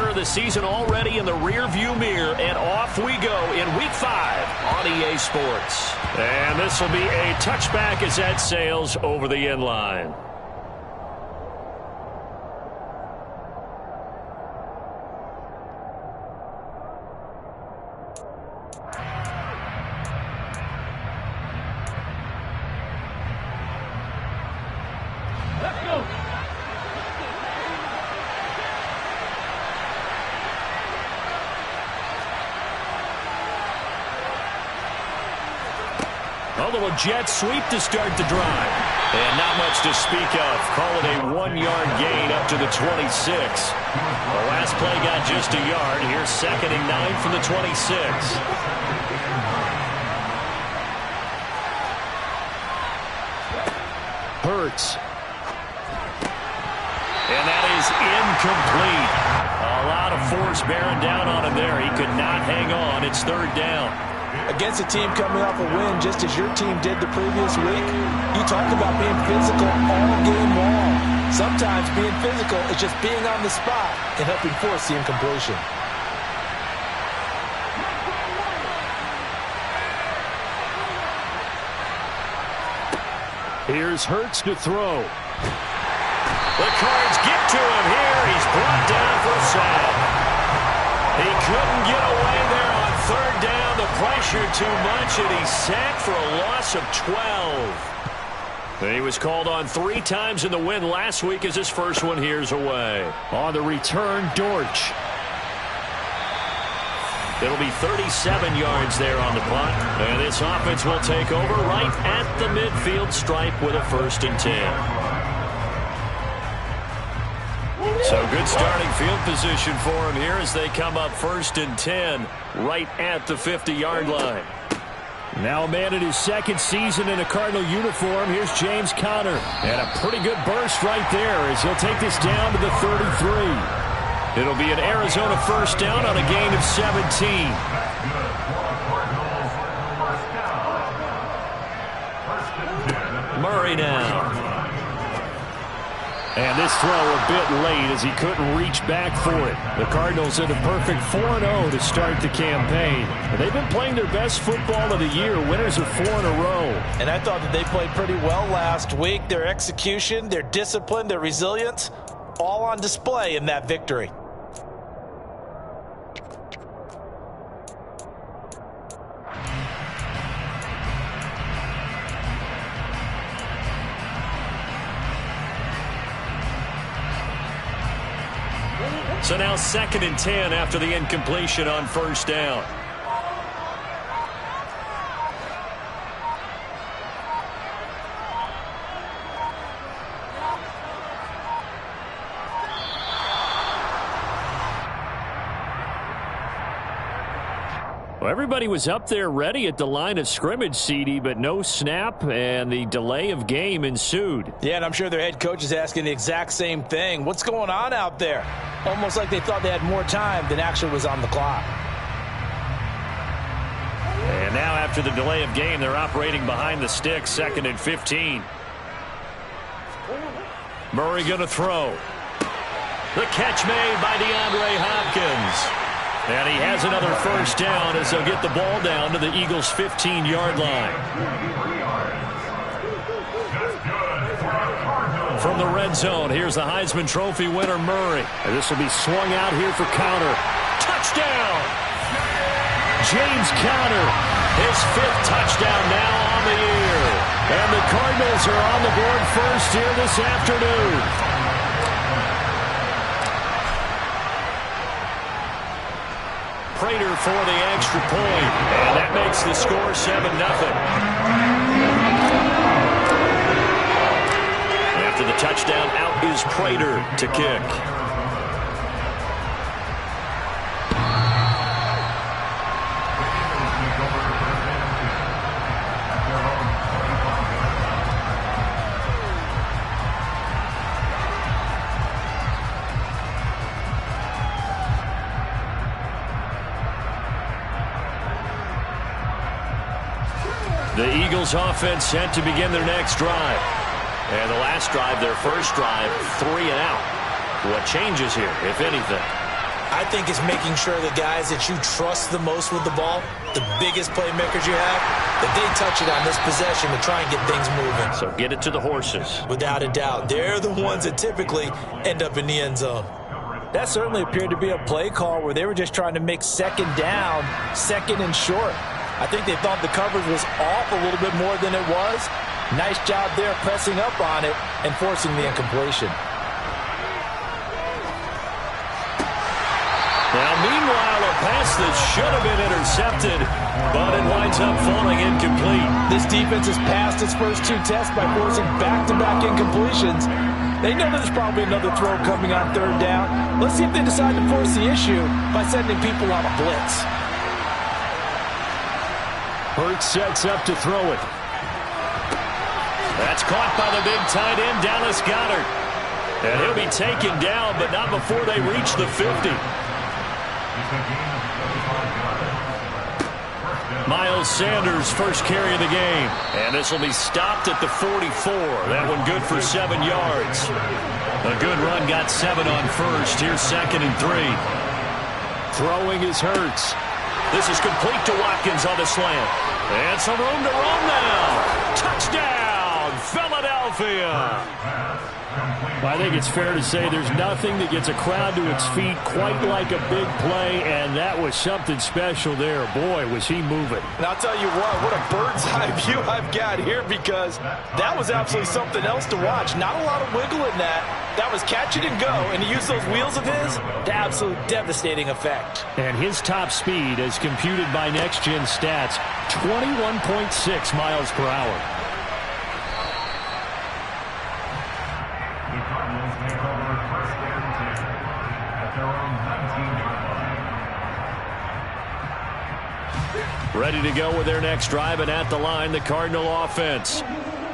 quarter of the season already in the rearview mirror, and off we go in Week 5 on EA Sports. And this will be a touchback as that sails over the end line. A little jet sweep to start the drive. And not much to speak of. Call it a 1-yard gain up to the 26. The last play got just a yard. Here's 2nd and 9 from the 26. Hurts. And that is incomplete. A lot of force bearing down on him there. He could not hang on. It's 3rd down. Against a team coming off a win just as your team did the previous week, you talked about being physical all game long. Sometimes being physical is just being on the spot and helping force the incompletion. Here's Hurts to throw. The Cards get to him here. He's brought down for a sack. He couldn't get away there on 3rd down. The pressure too much, and he's sacked for a loss of 12. He was called on 3 times in the win last week as his first one here's away. On the return, Dortch. It'll be 37 yards there on the punt. And this offense will take over right at the midfield stripe with a 1st and 10. So good starting field position for him here as they come up 1st and 10 right at the 50-yard line. Now a man in his 2nd season in a Cardinal uniform. Here's James Conner. And a pretty good burst right there as he'll take this down to the 33. It'll be an Arizona 1st down on a gain of 17. Murray now. And this throw a bit late as he couldn't reach back for it. The Cardinals in a perfect 4-0 to start the campaign. They've been playing their best football of the year, winners of 4 in a row. And I thought that they played pretty well last week. Their execution, their discipline, their resilience, all on display in that victory. So now 2nd and 10 after the incompletion on 1st down. Well, everybody was up there ready at the line of scrimmage, CD, but no snap, and the delay of game ensued. Yeah, and I'm sure their head coach is asking the exact same thing. What's going on out there? Almost like they thought they had more time than actually was on the clock. And now after the delay of game, they're operating behind the sticks, 2nd and 15. Murray going to throw. The catch made by DeAndre Hopkins. And he has another 1st down as they'll get the ball down to the Eagles' 15-yard line. From the red zone, here's the Heisman Trophy winner, Murray. And this will be swung out here for Conner. Touchdown! James Conner, his 5th touchdown now on the year. And the Cardinals are on the board first here this afternoon. Prater for the extra point, and that makes the score 7-0. After the touchdown, out is Prater to kick. The Eagles offense set to begin their next drive. And the last drive, their first drive, 3 and out. What changes here, if anything? I think it's making sure the guys that you trust the most with the ball, the biggest playmakers you have, that they touch it on this possession to try and get things moving. So get it to the horses. Without a doubt. They're the ones that typically end up in the end zone. That certainly appeared to be a play call where they were just trying to make second down, second and short. I think they thought the coverage was off a little bit more than it was. Nice job there pressing up on it and forcing the incompletion. Now, meanwhile, a pass that should have been intercepted, but it winds up falling incomplete. This defense has passed its first two tests by forcing back-to-back incompletions. They know there's probably another throw coming on third down. Let's see if they decide to force the issue by sending people on a blitz. Hurts sets up to throw it. That's caught by the big tight end, Dallas Goedert. And he'll be taken down, but not before they reach the 50. Miles Sanders' first carry of the game. And this will be stopped at the 44. That one good for 7 yards. A good run got 7 on first. Here's 2nd and 3. Throwing is Hurts. This is complete to Watkins on the slant. And some room to run now. Touchdown, Philadelphia. I think it's fair to say there's nothing that gets a crowd to its feet quite like a big play, and that was something special there. Boy, was he moving. And I'll tell you what a bird's eye view I've got here, because that was absolutely something else to watch. Not a lot of wiggle in that. That was catch it and go, and to use those wheels of his, the absolute devastating effect. And his top speed, as computed by Next Gen Stats, 21.6 miles per hour. Ready to go with their next drive, and at the line, the Cardinal offense.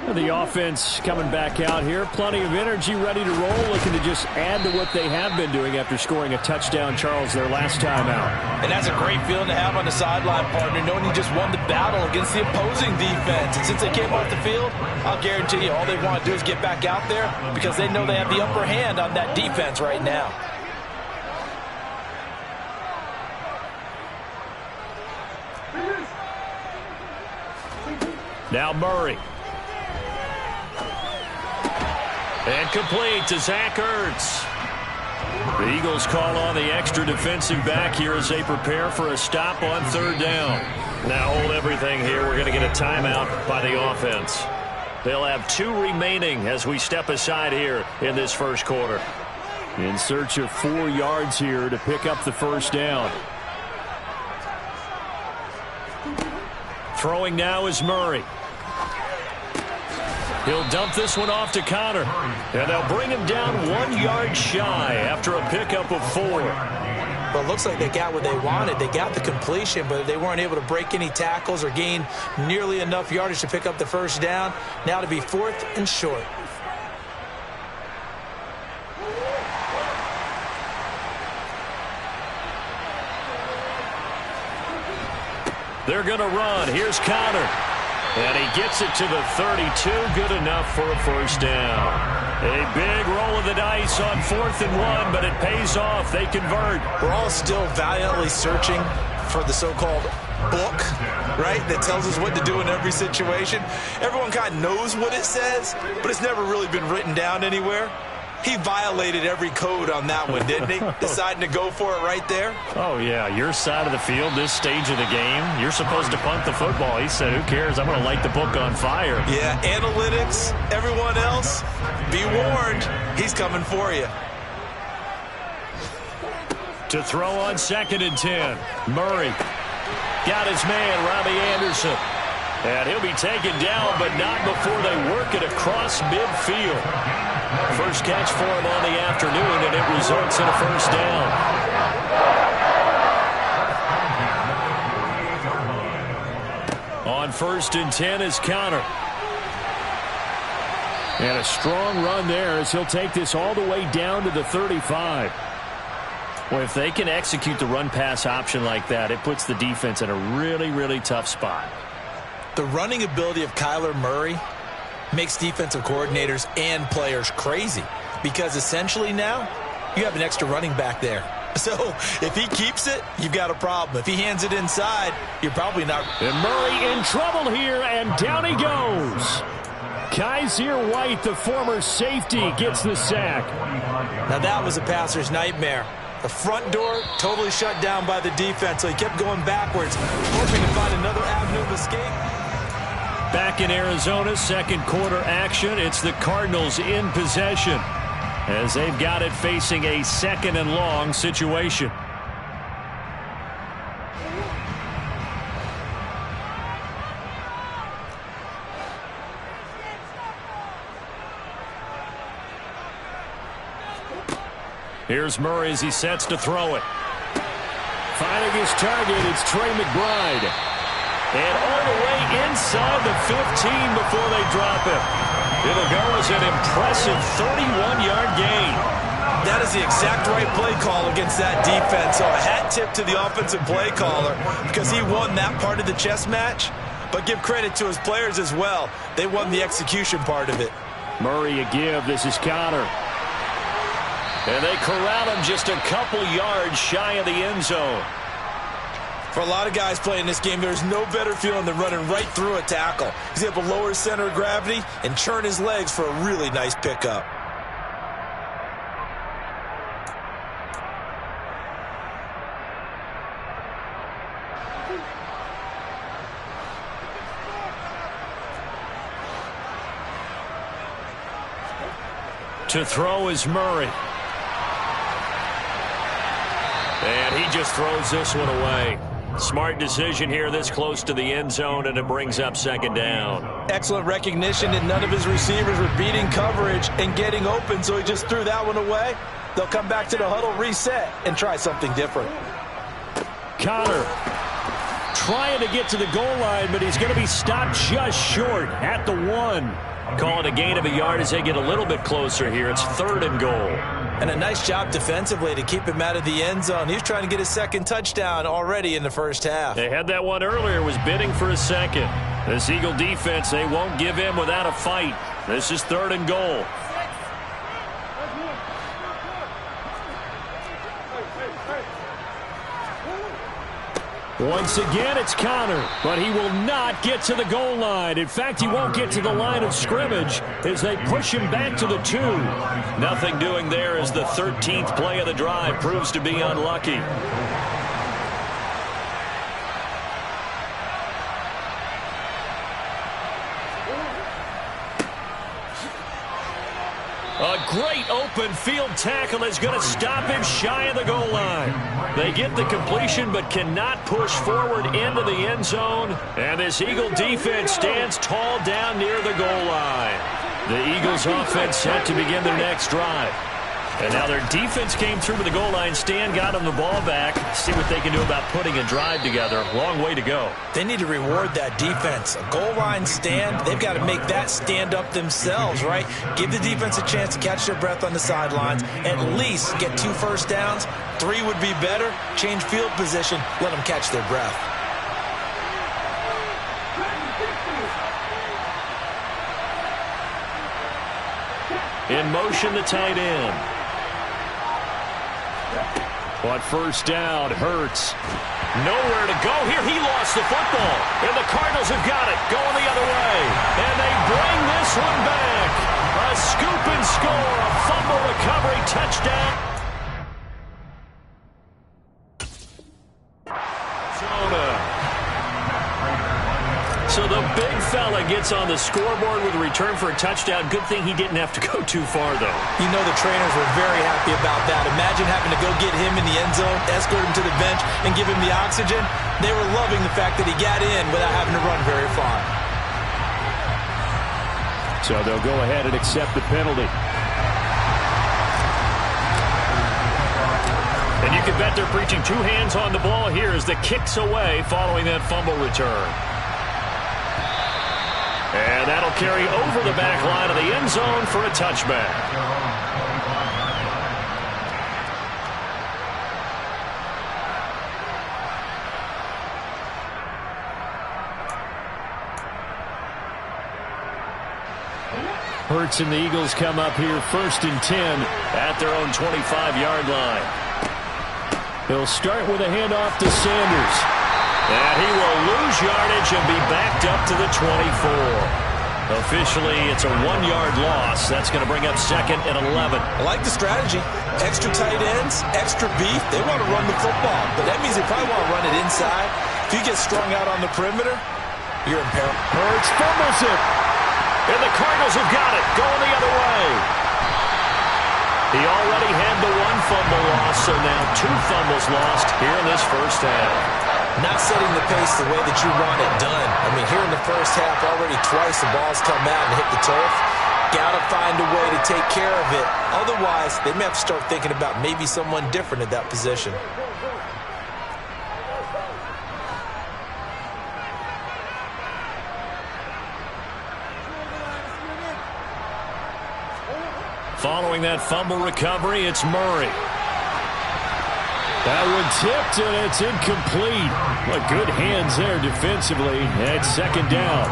The offense coming back out here. Plenty of energy, ready to roll, looking to just add to what they have been doing after scoring a touchdown, Charles, their last time out. And that's a great feeling to have on the sideline, partner, knowing you just won the battle against the opposing defense. And since they came off the field, I'll guarantee you all they want to do is get back out there, because they know they have the upper hand on that defense right now. Now Murray. And complete to Zach Ertz. The Eagles call on the extra defensive back here as they prepare for a stop on third down. Now hold everything here. We're going to get a timeout by the offense. They'll have 2 remaining as we step aside here in this first quarter. In search of 4 yards here to pick up the first down. Throwing now is Murray. He'll dump this one off to Connor. And they'll bring him down 1 yard shy after a pickup of 4. Well, it looks like they got what they wanted. They got the completion, but they weren't able to break any tackles or gain nearly enough yardage to pick up the first down. Now to be 4th and short. They're going to run. Here's Connor. And he gets it to the 32. Good enough for a first down. A big roll of the dice on 4th and 1, but it pays off. They convert. We're all still valiantly searching for the so-called book, right, that tells us what to do in every situation. Everyone kind of knows what it says, but it's never really been written down anywhere. He violated every code on that one, didn't he? Deciding to go for it right there. Oh, yeah. Your side of the field, this stage of the game, you're supposed to punt the football. He said, who cares? I'm going to light the book on fire. Yeah, analytics, everyone else, be warned. He's coming for you. To throw on 2nd and 10. Murray got his man, Robbie Anderson. And he'll be taken down, but not before they work it across midfield. First catch for him on the afternoon, and it results in a first down. On 1st and 10 is Connor. And a strong run there as he'll take this all the way down to the 35. Well, if they can execute the run-pass option like that, it puts the defense in a really, really tough spot. The running ability of Kyler Murray makes defensive coordinators and players crazy, because essentially now you have an extra running back there. So if he keeps it, you've got a problem. If he hands it inside, you're probably not. And Murray in trouble here, and down he goes. Kaiser White, the former safety, gets the sack. Now that was a passer's nightmare. The front door totally shut down by the defense, so he kept going backwards, hoping to find another avenue of escape. Back in Arizona, second quarter action. It's the Cardinals in possession as they've got it facing a second and long situation. Here's Murray as he sets to throw it. Finding his target, it's Trey McBride. And all the way inside the 15 before they drop him. It'll go as an impressive 31-yard gain. That is the exact right play call against that defense. So a hat tip to the offensive play caller because he won that part of the chess match. But give credit to his players as well. They won the execution part of it. Murray a give. This is Connor. And they corral him just a couple yards shy of the end zone. For a lot of guys playing this game, there's no better feeling than running right through a tackle. He's able to lower his center of gravity and churn his legs for a really nice pickup. To throw is Murray. And he just throws this one away. Smart decision here this close to the end zone, and it brings up second down. Excellent recognition that none of his receivers were beating coverage and getting open, so he just threw that one away. They'll come back to the huddle, reset, and try something different. Connor trying to get to the goal line, but he's going to be stopped just short at the 1. Call it a gain of a yard as they get a little bit closer here. It's 3rd and goal. And a nice job defensively to keep him out of the end zone. He was trying to get his second touchdown already in the first half. They had that one earlier, was bidding for a second. This Eagle defense, they won't give in without a fight. This is 3rd and goal. Once again, it's Connor, but he will not get to the goal line. In fact, he won't get to the line of scrimmage as they push him back to the 2. Nothing doing there as the 13th play of the drive proves to be unlucky. A great open field tackle is going to stop him shy of the goal line. They get the completion but cannot push forward into the end zone. And this Eagle defense stands tall down near the goal line. The Eagles offense set to begin their next drive. And now their defense came through with the goal line stand, got them the ball back. See what they can do about putting a drive together. Long way to go. They need to reward that defense. A goal line stand, they've got to make that stand up themselves, right? Give the defense a chance to catch their breath on the sidelines. At least get 2 first downs. 3 would be better. Change field position. Let them catch their breath. In motion, the tight end. On first down, Hurts. Nowhere to go here. He lost the football. And the Cardinals have got it. Going the other way. And they bring this one back. A scoop and score. A fumble recovery touchdown. So the big fella gets on the scoreboard with a return for a touchdown. Good thing he didn't have to go too far, though. You know the trainers were very happy about that. Imagine having to go get him in the end zone, escort him to the bench, and give him the oxygen. They were loving the fact that he got in without having to run very far. So they'll go ahead and accept the penalty. And you can bet they're preaching 2 hands on the ball here as the kick's away following that fumble return. And that'll carry over the back line of the end zone for a touchback. Hurts and the Eagles come up here 1st and 10 at their own 25-yard line. He'll start with a handoff to Sanders. And he will lose yardage and be backed up to the 24. Officially, it's a 1-yard loss. That's going to bring up 2nd and 11. I like the strategy. Extra tight ends, extra beef. They want to run the football, but that means they probably want to run it inside. If you get strung out on the perimeter, you're in peril. Hurts fumbles it. And the Cardinals have got it, going the other way. He already had the 1 fumble loss, so now 2 fumbles lost here in this first half. Not setting the pace the way that you want it done. I mean, here in the first half, already twice the ball's come out and hit the turf. Got to find a way to take care of it. Otherwise, they may have to start thinking about maybe someone different at that position. Following that fumble recovery, it's Murray. That one tipped, and it's incomplete. But good hands there defensively at 2nd down.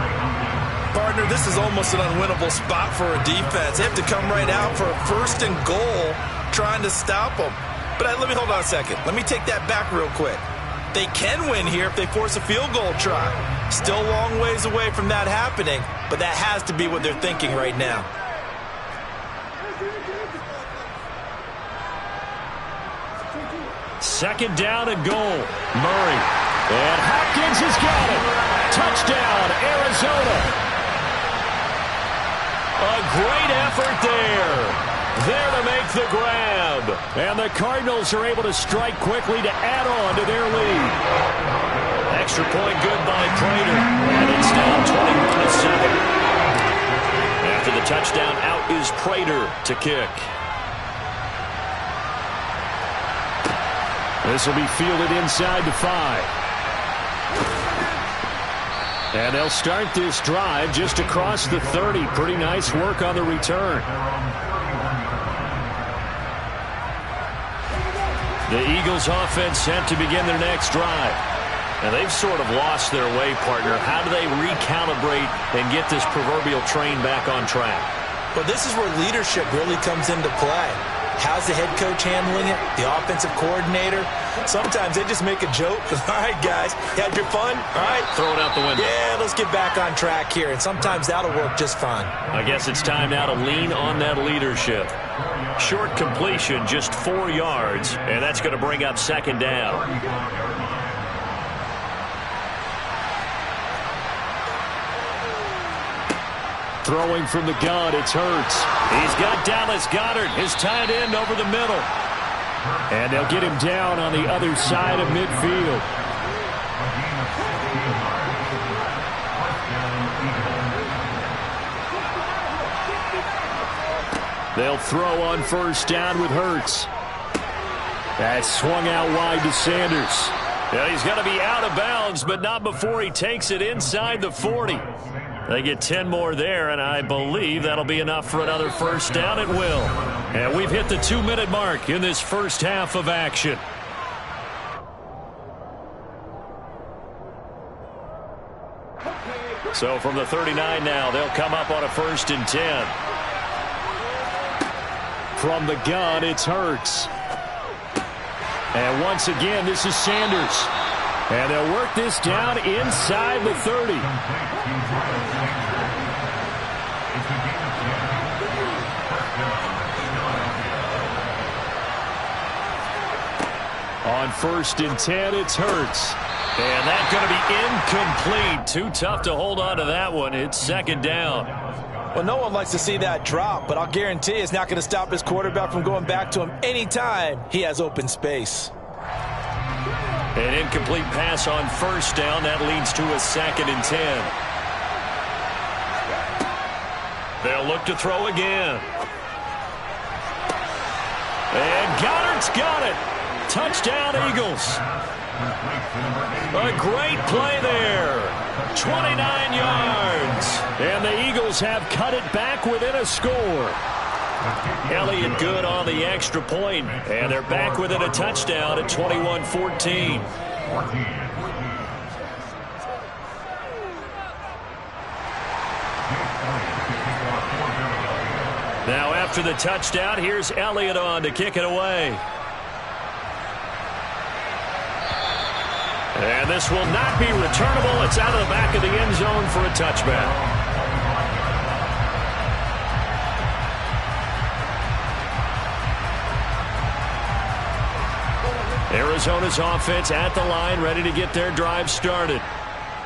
Partner, this is almost an unwinnable spot for a defense. They have to come right out for a 1st and goal trying to stop them. But let me hold on a second. Let me take that back real quick. They can win here if they force a field goal try. Still a long ways away from that happening, but that has to be what they're thinking right now. Second down and goal. Murray. And Hopkins has got it. Touchdown, Arizona. A great effort there. There to make the grab. And the Cardinals are able to strike quickly to add on to their lead. Extra point good by Prater. And it's now 21-7. After the touchdown, out is Prater to kick. This will be fielded inside the 5. And they'll start this drive just across the 30. Pretty nice work on the return. The Eagles offense set to begin their next drive. And they've sort of lost their way, partner. How do they recalibrate and get this proverbial train back on track? Well, this is where leadership really comes into play. How's the head coach handling it? The offensive coordinator? Sometimes they just make a joke. All right, guys, you had your fun? All right. Throw it out the window. Yeah, let's get back on track here. And sometimes that'll work just fine. I guess it's time now to lean on that leadership. Short completion, just 4 yards, and that's going to bring up 2nd down. Throwing from the gun, it's Hurts. He's got Dallas Goedert, his tight end, over the middle. And they'll get him down on the other side of midfield. They'll throw on 1st down with Hurts. That's swung out wide to Sanders. Yeah, he's going to be out of bounds, but not before he takes it inside the 40. They get 10 more there, and I believe that'll be enough for another 1st down. It will. And we've hit the 2-minute mark in this first half of action. So from the 39 now, they'll come up on a 1st and 10. From the gun, it's Hurts. And once again, this is Sanders. And they'll work this down inside the 30. On 1st and 10, it's Hurts. And that's going to be incomplete. Too tough to hold on to that one. It's 2nd down. Well, no one likes to see that drop, but I'll guarantee it's not going to stop his quarterback from going back to him anytime he has open space. An incomplete pass on 1st down. That leads to a 2nd and 10. They'll look to throw again. And Goddard's got it. Touchdown, Eagles. A great play there. 29 yards. And the Eagles have cut it back within a score. Elliott good on the extra point, and they're back within a touchdown at 21-14. Now after the touchdown, here's Elliott on to kick it away. And this will not be returnable. It's out of the back of the end zone for a touchback. Arizona's offense at the line, ready to get their drive started.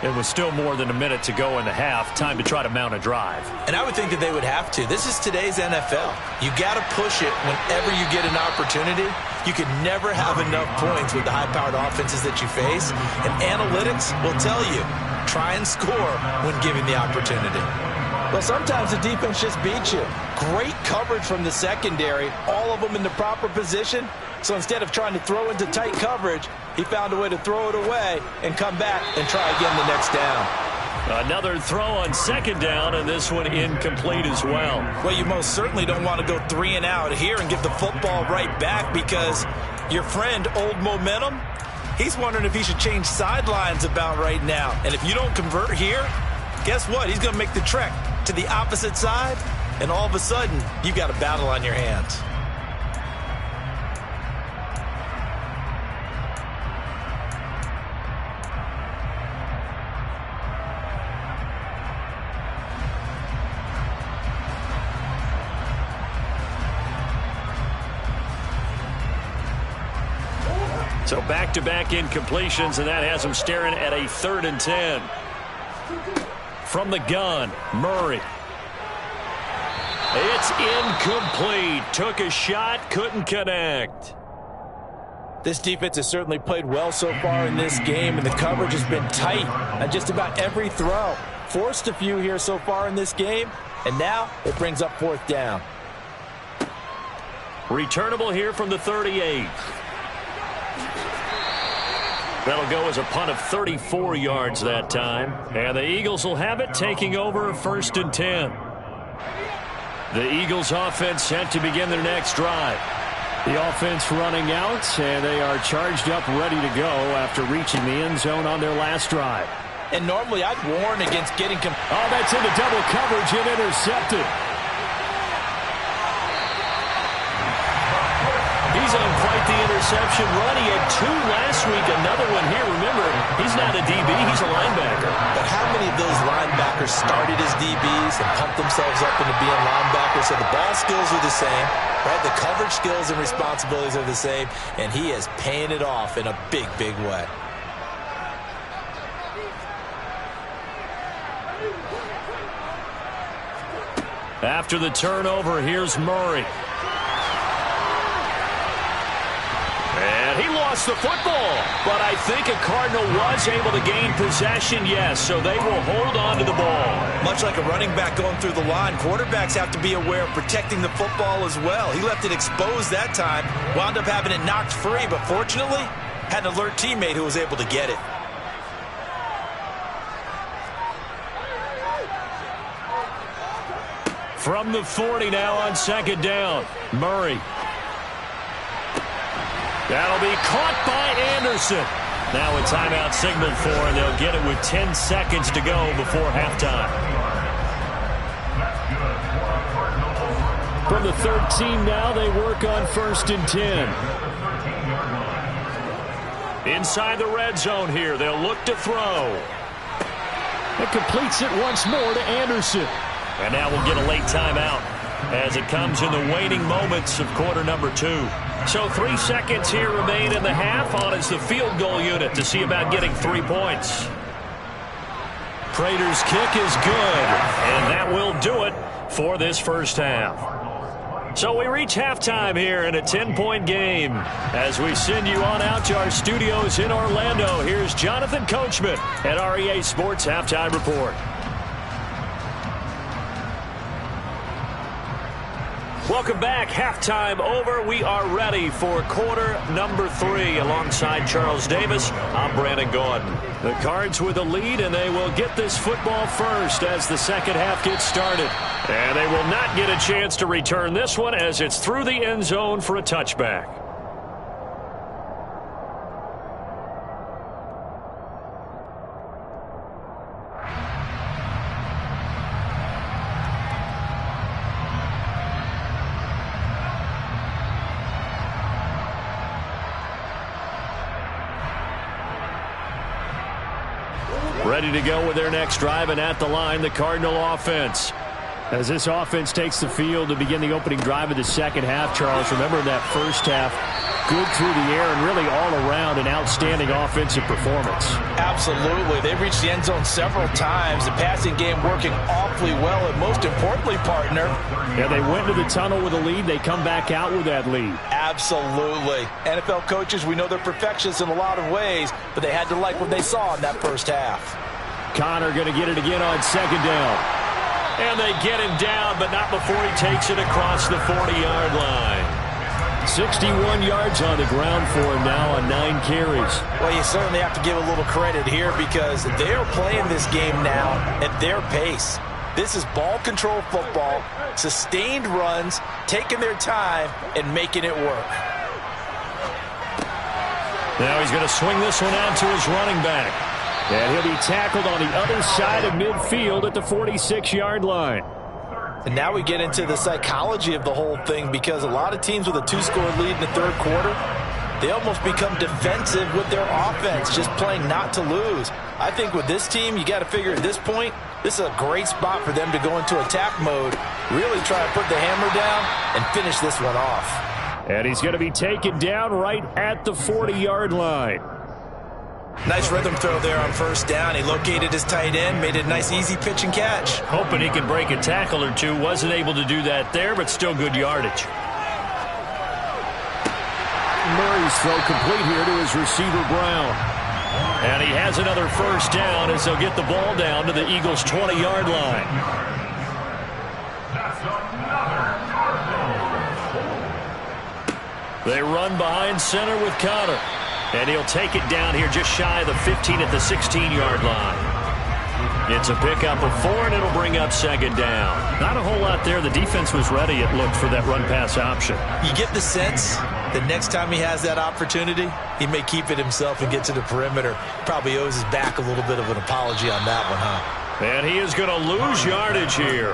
It was still more than a minute to go in the half. Time to try to mount a drive. And I would think that they would have to. This is today's NFL. You got to push it whenever you get an opportunity. You can never have enough points with the high-powered offenses that you face. And analytics will tell you, try and score when given the opportunity. Well, sometimes the defense just beats you. Great coverage from the secondary, all of them in the proper position. So instead of trying to throw into tight coverage, he found a way to throw it away and come back and try again the next down. Another throw on second down, and this one incomplete as well. Well, you most certainly don't want to go 3 and out here and give the football right back, because your friend, Old Momentum, he's wondering if he should change sidelines about right now. And if you don't convert here, guess what? He's going to make the trek to the opposite side, and all of a sudden, you've got a battle on your hands. So back-to-back incompletions, and that has him staring at a 3rd and 10. From the gun, Murray. It's incomplete. Took a shot, couldn't connect. This defense has certainly played well so far in this game, and the coverage has been tight on just about every throw. Forced a few here so far in this game, and now it brings up 4th down. Returnable here from the 38. That'll go as a punt of 34 yards that time. And the Eagles will have it, taking over 1st and 10. The Eagles offense set to begin their next drive. The offense running out, and they are charged up, ready to go after reaching the end zone on their last drive. And normally I'd warn against getting... Oh, that's into double coverage and intercepted. He's on quite the interception run. He had 2 last week, another one here. Remember, he's not a DB, he's a linebacker. But how many of those linebackers started as DBs and pumped themselves up into being linebackers? So the ball skills are the same, right? The coverage skills and responsibilities are the same, and he is paying it off in a big, big way. After the turnover, here's Murray. And he lost the football, but I think a Cardinal was able to gain possession, yes, so they will hold on to the ball. Much like a running back going through the line, quarterbacks have to be aware of protecting the football as well. He left it exposed that time, wound up having it knocked free, but fortunately, had an alert teammate who was able to get it. From the 40 now on 2nd down, Murray. That'll be caught by Anderson. Now a timeout signaled for, and they'll get it with 10 seconds to go before halftime. From the 13 now, they work on 1st and 10. Inside the red zone here, they'll look to throw. It completes it once more to Anderson. And now we'll get a late timeout as it comes in the waning moments of quarter number 2. So 3 seconds here remain in the half. On is the field goal unit to see about getting 3 points. Prater's kick is good, and that will do it for this first half. So we reach halftime here in a 10-point game. As we send you on out to our studios in Orlando, here's Jonathan Coachman at REA Sports Halftime Report. Welcome back. Halftime over. We are ready for quarter number 3. Alongside Charles Davis, I'm Brandon Gordon. The Cards with a lead, and they will get this football first as the second half gets started. And they will not get a chance to return this one as it's through the end zone for a touchback. ready to go with their next drive, and at the line, the Cardinal offense. As this offense takes the field to begin the opening drive of the second half, Charles, remember in that first half, good through the air and really all around an outstanding offensive performance. Absolutely. They reached the end zone several times. The passing game working awfully well, and most importantly, partner. Yeah, they went to the tunnel with a lead. They come back out with that lead. Absolutely. NFL coaches, we know they're perfectionists in a lot of ways, but they had to like what they saw in that first half. Connor going to get it again on second down. And they get him down, but not before he takes it across the 40-yard line. 61 yards on the ground for him now on 9 carries. Well, you certainly have to give a little credit here because they're playing this game now at their pace. This is ball control football, sustained runs, taking their time, and making it work. Now he's going to swing this one out to his running back. And he'll be tackled on the other side of midfield at the 46-yard line. And now we get into the psychology of the whole thing because a lot of teams with a 2-score lead in the third quarter, they almost become defensive with their offense, just playing not to lose. I think with this team, you got to figure at this point, this is a great spot for them to go into attack mode, really try to put the hammer down and finish this one off. And he's going to be taken down right at the 40-yard line. Nice rhythm throw there on first down. He located his tight end, made it a nice easy pitch and catch. Hoping he can break a tackle or two. Wasn't able to do that there, but still good yardage. Murray's throw complete here to his receiver, Brown. And he has another first down as they'll get the ball down to the Eagles' 20-yard line. They run behind center with Connor. And he'll take it down here just shy of the 15 at the 16-yard line. It's a pickup of 4, and it'll bring up second down. Not a whole lot there. The defense was ready, it looked, for that run-pass option. You get the sense that next time he has that opportunity, he may keep it himself and get to the perimeter. Probably owes his back a little bit of an apology on that one, huh? And he is going to lose yardage here.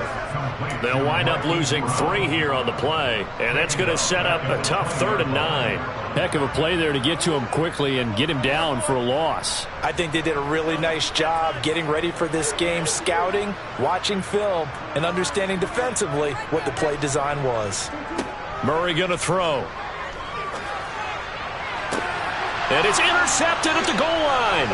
They'll wind up losing 3 here on the play, and that's going to set up a tough 3rd and 9. Heck of a play there to get to him quickly and get him down for a loss. I think they did a really nice job getting ready for this game, scouting, watching film, and understanding defensively what the play design was. Murray going to throw. And it's intercepted at the goal line.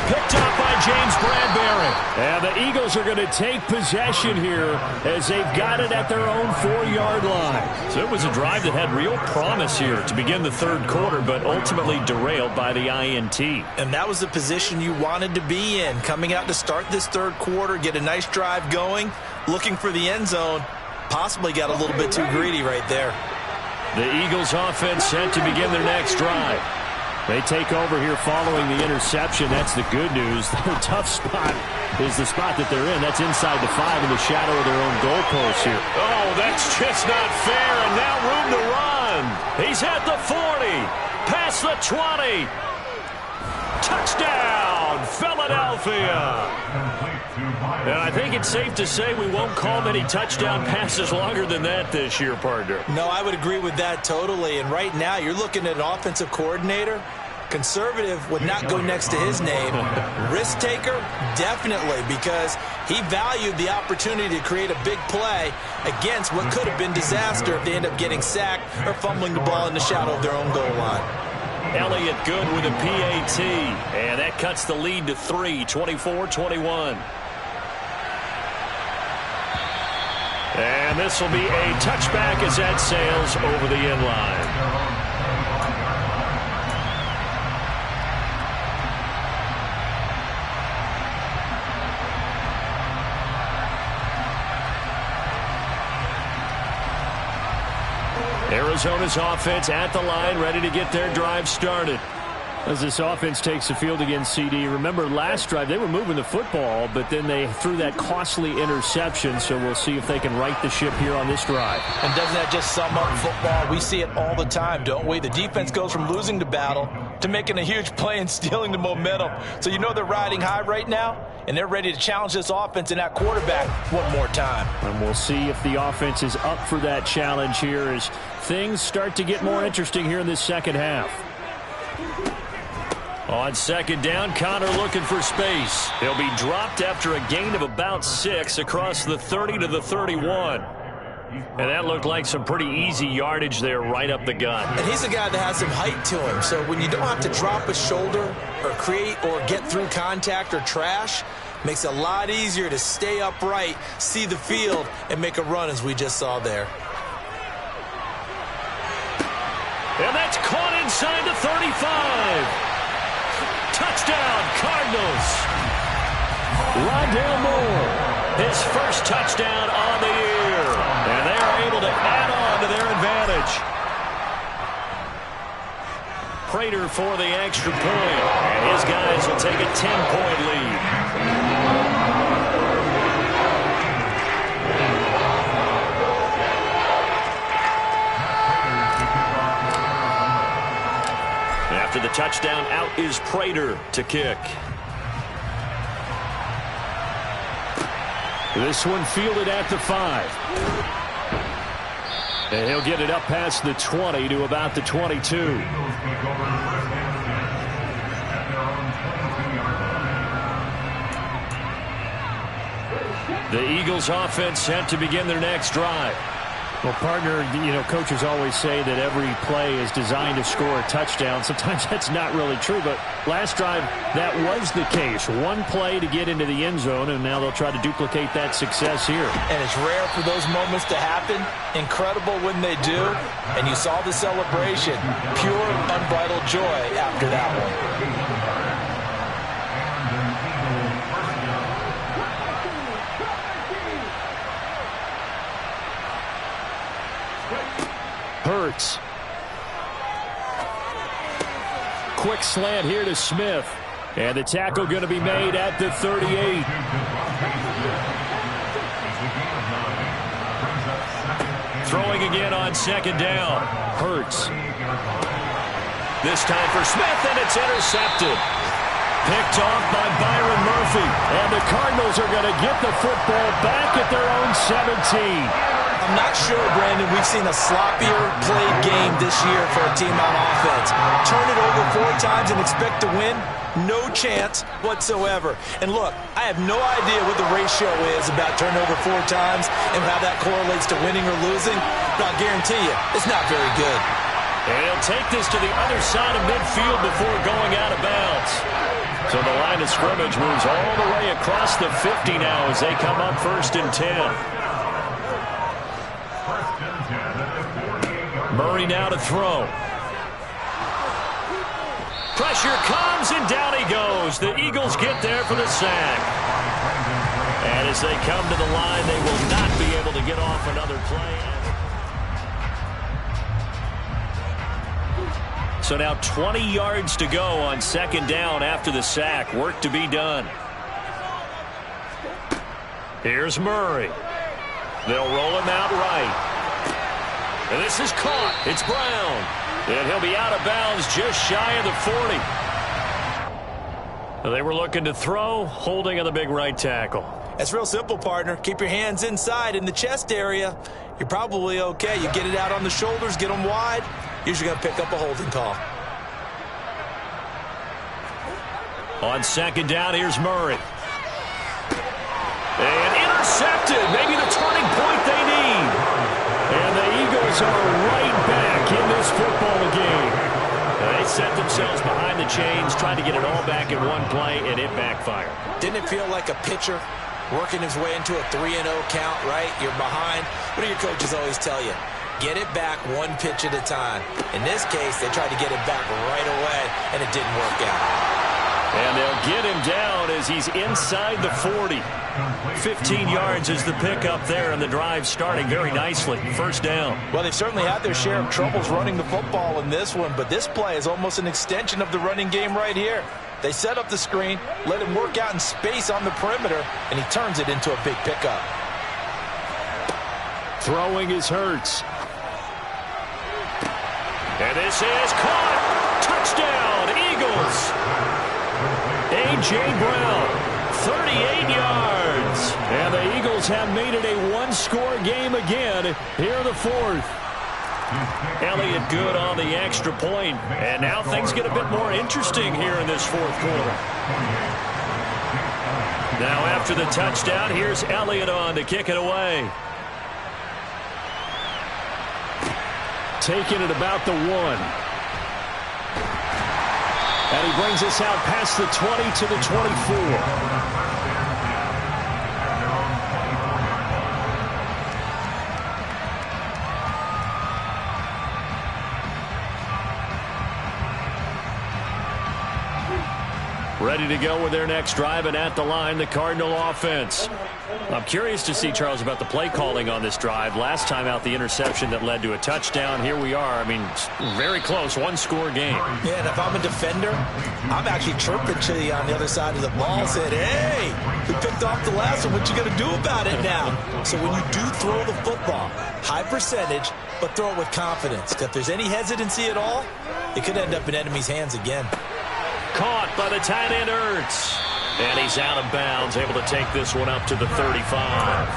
Picked up by James Bradbury. And the Eagles are going to take possession here as they've got it at their own 4-yard line. So it was a drive that had real promise here to begin the third quarter, but ultimately derailed by the INT. And that was the position you wanted to be in, coming out to start this third quarter, get a nice drive going, looking for the end zone. Possibly got a little bit too greedy right there. The Eagles offense set to begin their next drive. They take over here following the interception. That's the good news. Their tough spot is the spot that they're in. That's inside the 5 in the shadow of their own goalpost here. Oh, that's just not fair, and now room to run. He's at the 40, past the 20. Touchdown, Philadelphia. And I think it's safe to say we won't call many touchdown passes longer than that this year, partner. No, I would agree with that totally. And right now, you're looking at an offensive coordinator. Conservative would not go next to his name. Risk taker, definitely, because he valued the opportunity to create a big play against what could have been disaster if they end up getting sacked or fumbling the ball in the shadow of their own goal line. Elliott good with a PAT, and that cuts the lead to 3, 24-21. And this will be a touchback as that sails over the end line. Arizona's offense at the line, ready to get their drive started. As this offense takes the field against CD, remember last drive they were moving the football, but then they threw that costly interception, so we'll see if they can right the ship here on this drive. And doesn't that just sum up football? We see it all the time, don't we? The defense goes from losing the battle to making a huge play and stealing the momentum. So you know they're riding high right now, and they're ready to challenge this offense and that quarterback one more time. And we'll see if the offense is up for that challenge here as things start to get more interesting here in this second half. On second down, Connor looking for space. He'll be dropped after a gain of about 6 across the 30 to the 31. And that looked like some pretty easy yardage there right up the gut. And he's a guy that has some height to him. So when you don't have to drop a shoulder or create or get through contact or trash, makes it a lot easier to stay upright, see the field, and make a run as we just saw there. And that's caught inside the 35. Touchdown, Cardinals. Rondale Moore, his first touchdown on the year. And they are able to add on to their advantage. Prater for the extra point. And his guys will take a 10-point lead. After the touchdown, out is Prater to kick. This one fielded at the 5. And he'll get it up past the 20 to about the 22. The Eagles offense set to begin their next drive. Well, partner, coaches always say that every play is designed to score a touchdown. Sometimes that's not really true, but last drive, that was the case. One play to get into the end zone, and now they'll try to duplicate that success here. And it's rare for those moments to happen. Incredible when they do. And you saw the celebration. Pure, unbridled joy after that one. Hurts. Quick slant here to Smith. And the tackle going to be made at the 38. Throwing again on second down. Hurts. This time for Smith, and it's intercepted. Picked off by Byron Murphy. And the Cardinals are going to get the football back at their own 17. I'm not sure, Brandon, we've seen a sloppier played game this year for a team on offense. Turn it over 4 times and expect to win? No chance whatsoever. And look, I have no idea what the ratio is about turnover 4 times and how that correlates to winning or losing, but I'll guarantee you, it's not very good. And he'll take this to the other side of midfield before going out of bounds. So the line of scrimmage moves all the way across the 50 now as they come up 1st and 10. Murray now to throw. Pressure comes, and down he goes. The Eagles get there for the sack. And as they come to the line, they will not be able to get off another play. So now 20 yards to go on 2nd down after the sack. Work to be done. Here's Murray. They'll roll him out right. And this is caught. It's Brown. And he'll be out of bounds just shy of the 40. They were looking to throw, holding on the big right tackle. That's real simple, partner. Keep your hands inside in the chest area. You're probably okay. You get it out on the shoulders, get them wide. Usually going to pick up a holding call. On 2nd down, here's Murray. And intercepted. Maybe the turning point they need. And the Eagles are right back in this football game. They set themselves behind the chains, trying to get it all back in one play, and it backfired. Didn't it feel like a pitcher working his way into a 3-0 count, right? You're behind. What do your coaches always tell you? Get it back 1 pitch at a time. In this case, they tried to get it back right away, and it didn't work out. And they'll get him down as he's inside the 40. 15 yards is the pickup there, and the drive starting very nicely. 1st down. Well, they've certainly had their share of troubles running the football in this one, but this play is almost an extension of the running game right here. They set up the screen, let him work out in space on the perimeter, and he turns it into a big pickup. Throwing is Hurts. And this is caught. Touchdown, Eagles. A.J. Brown, 38 yards. And the Eagles have made it a 1-score game again here in the 4th. Elliott good on the extra point. And now things get a bit more interesting here in this fourth quarter. Now after the touchdown, here's Elliott on to kick it away. Taking it about the 1. And he brings us out past the 20 to the 24. Ready to go with their next drive, and at the line, the Cardinal offense. I'm curious to see, Charles, about the play calling on this drive. Last time out, the interception that led to a touchdown. Here we are. I mean, very close, one-score game. Yeah, and if I'm a defender, I'm actually chirping to you on the other side of the ball, saying, hey, we picked off the last one. What you going to do about it now? So when you do throw the football, high percentage, but throw it with confidence. Because if there's any hesitancy at all, it could end up in enemy's hands again. Caught by the tight end, Ertz. And he's out of bounds, able to take this one up to the 35.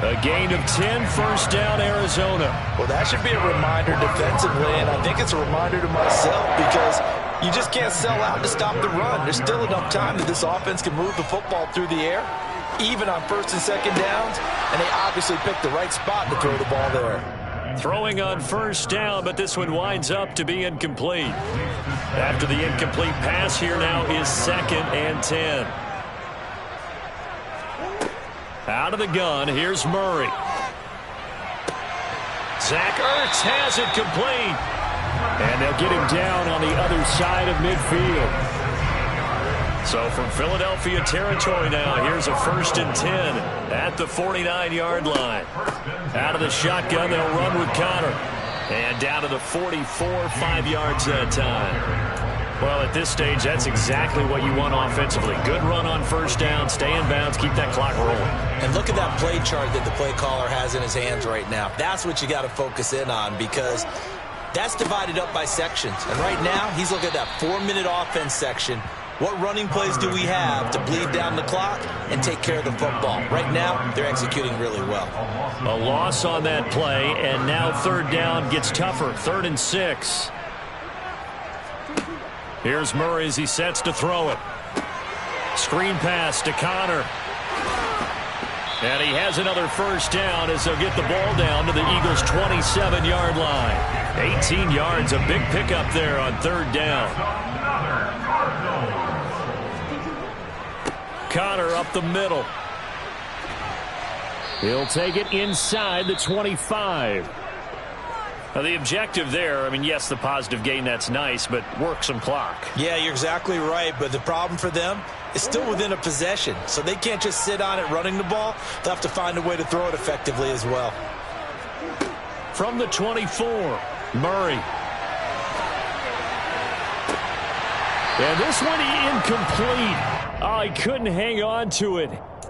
A gain of 10, first down, Arizona. Well, that should be a reminder defensively, and I think it's a reminder to myself because you just can't sell out to stop the run. There's still enough time that this offense can move the football through the air, even on first and second downs, and they obviously picked the right spot to throw the ball there. Throwing on first down, but this one winds up to be incomplete. After the incomplete pass, here now is 2nd and 10. Out of the gun, here's Murray. Zach Ertz has it complete. And they'll get him down on the other side of midfield. So from Philadelphia territory now, here's a 1st and 10 at the 49-yard line. Out of the shotgun, they'll run with Connor. And down to the 44, 5 yards that time. Well, at this stage, that's exactly what you want offensively. Good run on first down, stay in bounds, keep that clock rolling. And look at that play chart that the play caller has in his hands right now. That's what you got to focus in on because that's divided up by sections. And right now, he's looking at that 4-minute offense section. What running plays do we have to bleed down the clock and take care of the football? Right now, they're executing really well. A loss on that play, and now third down gets tougher. 3rd and 6. Here's Murray as he sets to throw it. Screen pass to Connor. And he has another first down as they'll get the ball down to the Eagles' 27-yard line. 18 yards, a big pickup there on third down. Connor up the middle. He'll take it inside the 25. Now the objective there, I mean, yes, the positive gain, that's nice, but work some clock. Yeah, you're exactly right, but the problem for them is still within a possession, so they can't just sit on it running the ball. They'll have to find a way to throw it effectively as well. From the 24, Murray. And this one incomplete. Oh, he couldn't hang on to it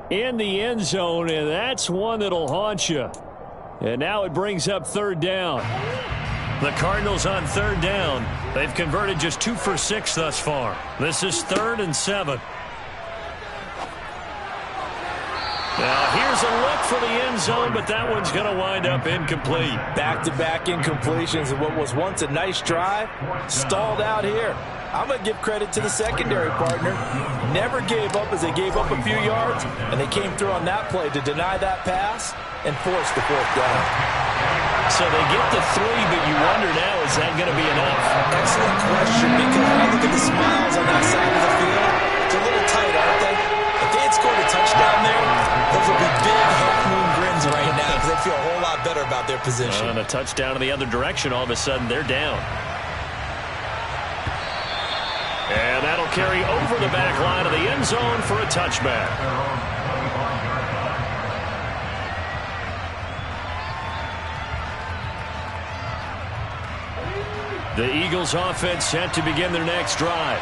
in the end zone, and that's one that'll haunt you. And now it brings up third down. The Cardinals on third down. They've converted just 2 for 6 thus far. This is 3rd and 7. Now here's a look for the end zone, but that one's going to wind up incomplete. Back-to-back incompletions of what was once a nice drive, stalled out here. I'm going to give credit to the secondary partner. Never gave up as they gave up a few yards, and they came through on that play to deny that pass and force the 4th down. So they get the 3, but you wonder now, is that going to be enough? Excellent question, because when I look at the smiles on that side of the field, it's a little tight, aren't they? If they had scored a touchdown there, those would be big half-moon grins right now because they feel a whole lot better about their position. On a touchdown in the other direction, all of a sudden they're down. And that'll carry over the back line of the end zone for a touchback. The Eagles offense set to begin their next drive.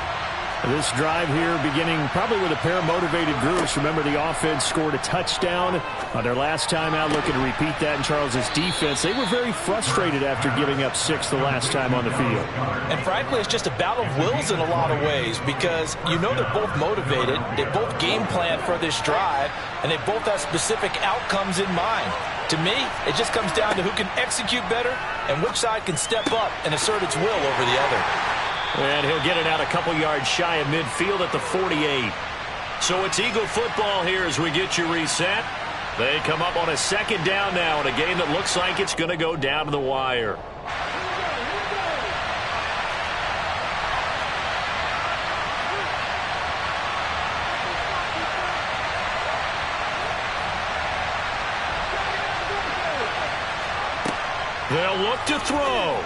This drive here beginning probably with a pair of motivated groups. Remember, the offense scored a touchdown on their last time out, looking to repeat that in Charles's defense. They were very frustrated after giving up 6 the last time on the field. And frankly, it's just a battle of wills in a lot of ways because you know they're both motivated, they both game plan for this drive, and they both have specific outcomes in mind. To me, it just comes down to who can execute better and which side can step up and assert its will over the other. And he'll get it out a couple yards shy of midfield at the 48. So it's Eagle football here as we get you reset. They come up on a second down now in a game that looks like it's going to go down to the wire. They'll look to throw.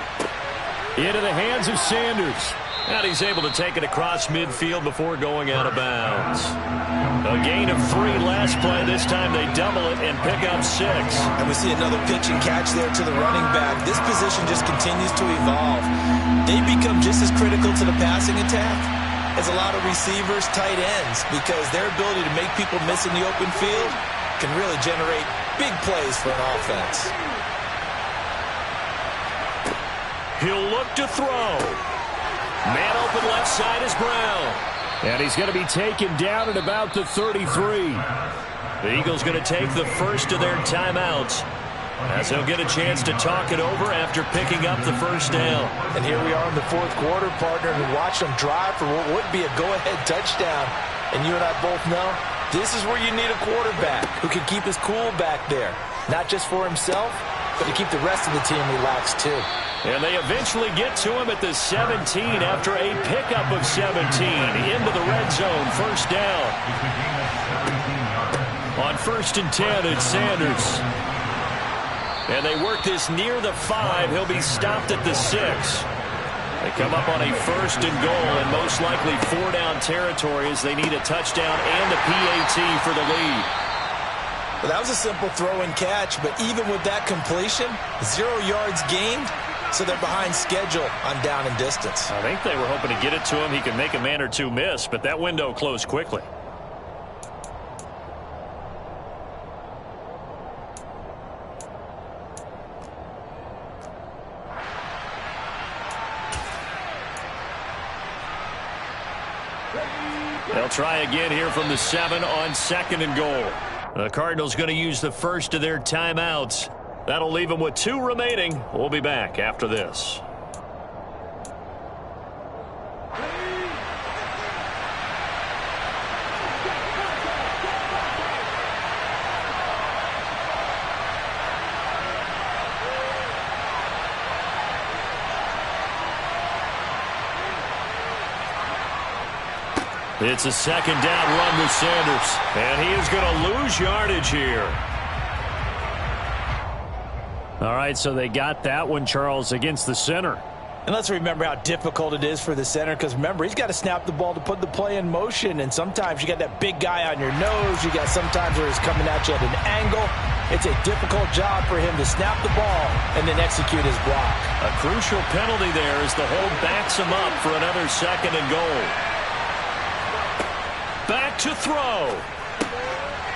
Into the hands of Sanders. And he's able to take it across midfield before going out of bounds. A gain of 3 last play. This time they double it and pick up 6. And we see another pitch and catch there to the running back. This position just continues to evolve. They become just as critical to the passing attack as a lot of receivers, tight ends, because their ability to make people miss in the open field can really generate big plays for an offense. He'll look to throw. Man open left side is Brown. And he's going to be taken down at about the 33. The Eagles going to take the first of their timeouts as he'll get a chance to talk it over after picking up the first down. And here we are in the fourth quarter, partner, and watch them drive for what would be a go-ahead touchdown. And you and I both know this is where you need a quarterback who can keep his cool back there, not just for himself, but to keep the rest of the team relaxed too. And they eventually get to him at the 17 after a pickup of 17 into the red zone. First down. On 1st and 10, it's Sanders. And they work this near the 5. He'll be stopped at the 6. They come up on a 1st and goal and most likely 4-down territory as they need a touchdown and a PAT for the lead. Well, that was a simple throw and catch, but even with that completion, 0 yards gained. So they're behind schedule on down and distance. I think they were hoping to get it to him. He could make a man or two miss, but that window closed quickly. They'll try again here from the 7 on 2nd and goal. The Cardinals going to use the first of their timeouts. That'll leave them with 2 remaining. We'll be back after this. It's a 2nd down run with Sanders. And he is going to lose yardage here. All right, so they got that one, Charles, against the center. And let's remember how difficult it is for the center, because remember, he's got to snap the ball to put the play in motion, and sometimes you got that big guy on your nose. You got sometimes where he's coming at you at an angle. It's a difficult job for him to snap the ball and then execute his block. A crucial penalty there as the hold backs him up for another 2nd and goal. Back to throw.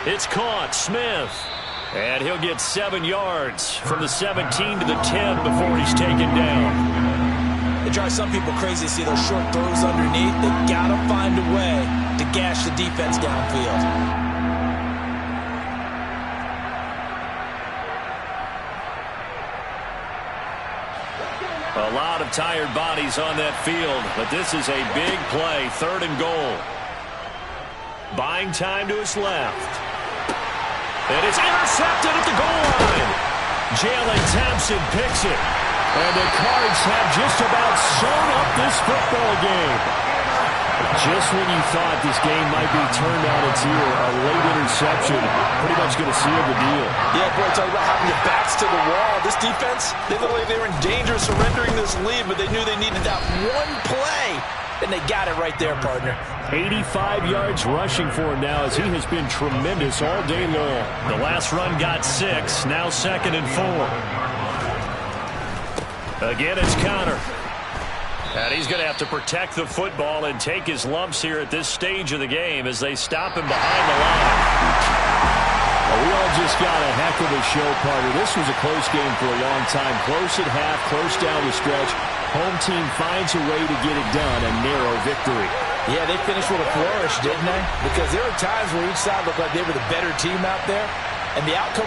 It's caught. Smith. And he'll get 7 yards from the 17 to the 10 before he's taken down. It drives some people crazy to see those short throws underneath. They got to find a way to gash the defense downfield. A lot of tired bodies on that field, but this is a big play. 3rd and goal. Buying time to his left. And it's intercepted at the goal line. Jalen Thompson picks it. And the Cards have just about sewn up this football game. Just when you thought this game might be turned on its ear, a late interception pretty much going to seal the deal. Yeah, boy, talk about having your backs to the wall. This defense, they looked like they were in danger of surrendering this lead, but they knew they needed that one play. And they got it right there, partner. 85 yards rushing for him now as he has been tremendous all day long. The last run got 6. Now 2nd and 4. Again, it's Conner. And he's going to have to protect the football and take his lumps here at this stage of the game as they stop him behind the line. Well, we all just got a heck of a show, partner. This was a close game for a long time. Close at half, close down the stretch. Home team finds a way to get it done, a narrow victory. Yeah, they finished with a flourish, didn't they? Because there were times where each side looked like they were the better team out there, and the outcome